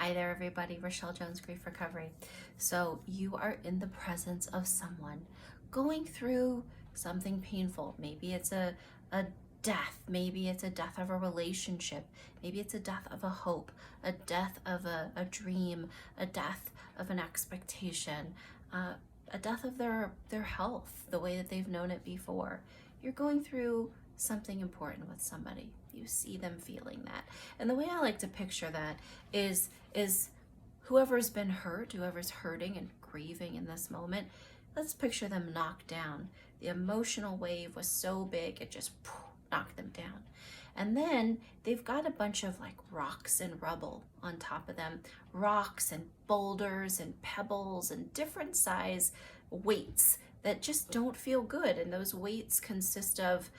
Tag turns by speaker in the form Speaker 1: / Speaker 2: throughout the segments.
Speaker 1: Hi there, everybody. Rochelle Jones, Grief Recovery. So, you are in the presence of someone going through something painful. Maybe it's a death. Maybe it's a death of a relationship. Maybe it's a death of a hope, a death of a dream, a death of an expectation, a death of their health, the way that they've known it before. You're going through something important with somebody. You see them feeling that. And the way I like to picture that is whoever's been hurt, whoever's hurting and grieving in this moment, let's picture them knocked down. The emotional wave was so big, it just knocked them down. And then they've got a bunch of like rocks and rubble on top of them, rocks and boulders and pebbles and different size weights that just don't feel good. And those weights consist of,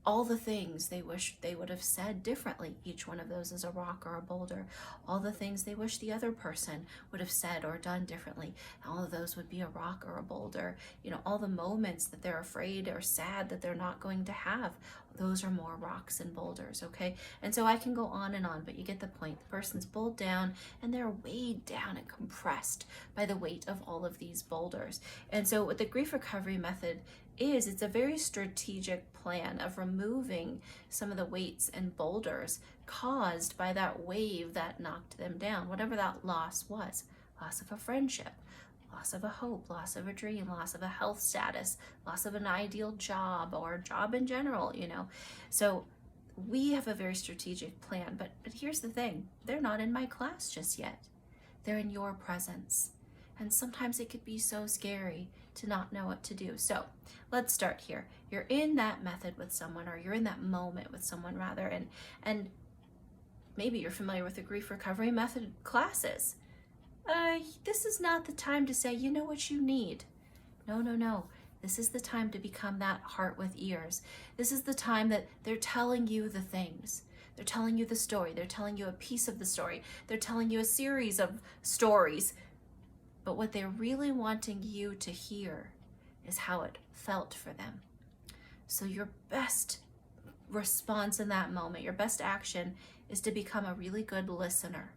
Speaker 1: all the things they wish they would have said differently. Each one of those is a rock or a boulder. All the things they wish the other person would have said or done differently. All of those would be a rock or a boulder. All the moments that they're afraid or sad that they're not going to have, those are more rocks and boulders, okay? And so I can go on and on, but you get the point. The person's pulled down and they're weighed down and compressed by the weight of all of these boulders. And so what the grief recovery method is, it's a very strategic plan of removing some of the weights and boulders caused by that wave that knocked them down, whatever that loss was. Loss of a friendship, loss of a hope, loss of a dream, loss of a health status, loss of an ideal job or a job in general, So we have a very strategic plan, but here's the thing, they're not in my class just yet. They're in your presence. And sometimes it could be so scary to not know what to do. So let's start here. You're in that method with someone, or you're in that moment with someone rather, and maybe you're familiar with the grief recovery method classes. This is not the time to say, you know what you need. No. This is the time to become that heart with ears. This is the time that they're telling you the things. They're telling you the story. They're telling you a piece of the story. They're telling you a series of stories. But what they're really wanting you to hear is how it felt for them. So your best response in that moment, your best action is to become a really good listener.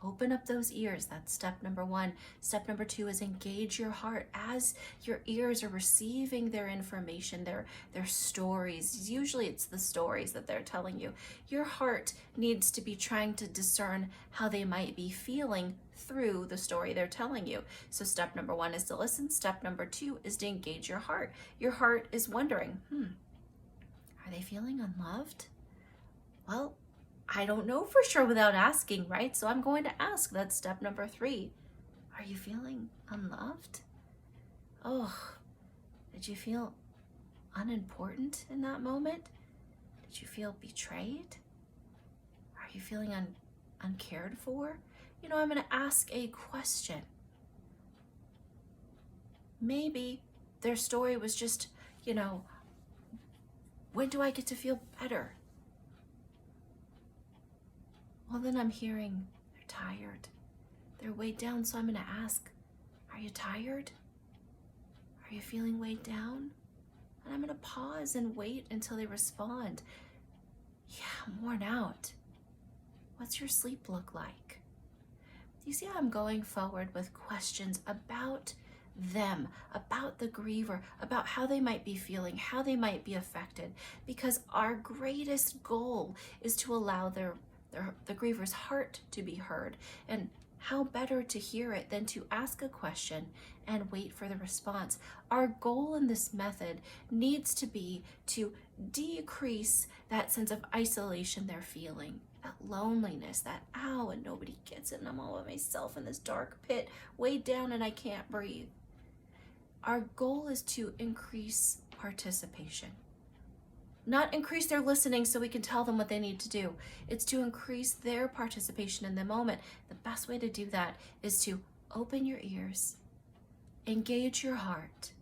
Speaker 1: Open up those ears. That's step number one. Step number two is engage your heart as your ears are receiving their information, their stories. Usually it's the stories that they're telling you. Your heart needs to be trying to discern how they might be feeling through the story they're telling you. So step number one is to listen. Step number two is to engage your heart. Your heart is wondering, are they feeling unloved? Well, I don't know for sure without asking, right? So I'm going to ask. That's step number three. Are you feeling unloved? Oh, did you feel unimportant in that moment? Did you feel betrayed? Are you feeling uncared for? I'm going to ask a question. Maybe their story was just, when do I get to feel better? Well, then I'm hearing they're tired. They're weighed down, so I'm going to ask, are you tired? Are you feeling weighed down? And I'm going to pause and wait until they respond. Yeah, I'm worn out. What's your sleep look like? You see how I'm going forward with questions about them, about the griever, about how they might be feeling, how they might be affected, because our greatest goal is to allow the griever's heart to be heard. And how better to hear it than to ask a question and wait for the response. Our goal in this method needs to be to decrease that sense of isolation they're feeling, that loneliness, that ow, and nobody gets it, and I'm all by myself in this dark pit, weighed down and I can't breathe. Our goal is to increase participation. Not increase their listening so we can tell them what they need to do. It's to increase their participation in the moment. The best way to do that is to open your ears, engage your heart,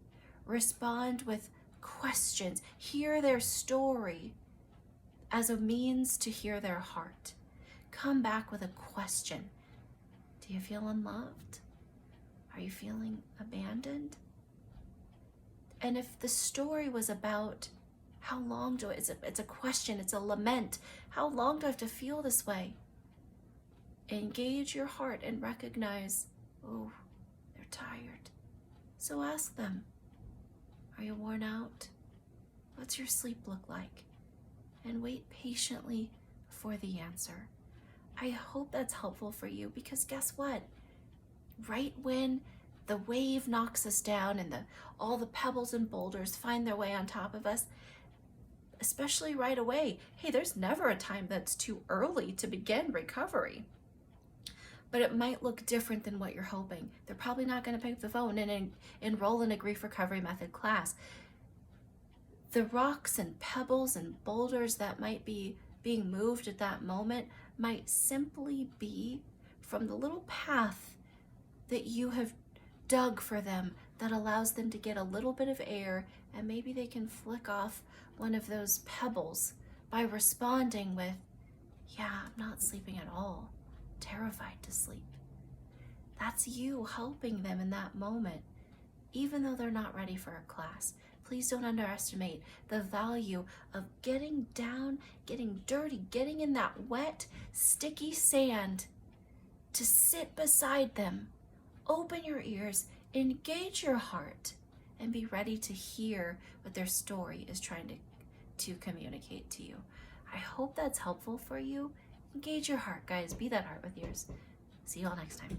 Speaker 1: respond with questions, hear their story as a means to hear their heart. Come back with a question. Do you feel unloved? Are you feeling abandoned? And if the story was about how long do it's a question, it's a lament. How long do I have to feel this way? Engage your heart and recognize, oh, they're tired. So ask them, are you worn out? What's your sleep look like? And wait patiently for the answer. I hope that's helpful for you, because guess what? Right when the wave knocks us down and all the pebbles and boulders find their way on top of us, especially right away, hey, there's never a time that's too early to begin recovery. But it might look different than what you're hoping. They're probably not going to pick up the phone and enroll in a grief recovery method class. The rocks and pebbles and boulders that might be being moved at that moment might simply be from the little path that you have dug for them that allows them to get a little bit of air, and maybe they can flick off one of those pebbles by responding with, yeah, I'm not sleeping at all, terrified to sleep. That's you helping them in that moment, even though they're not ready for a class. Please don't underestimate the value of getting down, getting dirty, getting in that wet, sticky sand to sit beside them. Open your ears, engage your heart, and be ready to hear what their story is trying to communicate to you. I hope that's helpful for you. Engage your heart, guys. Be that heart with yours. See you all next time.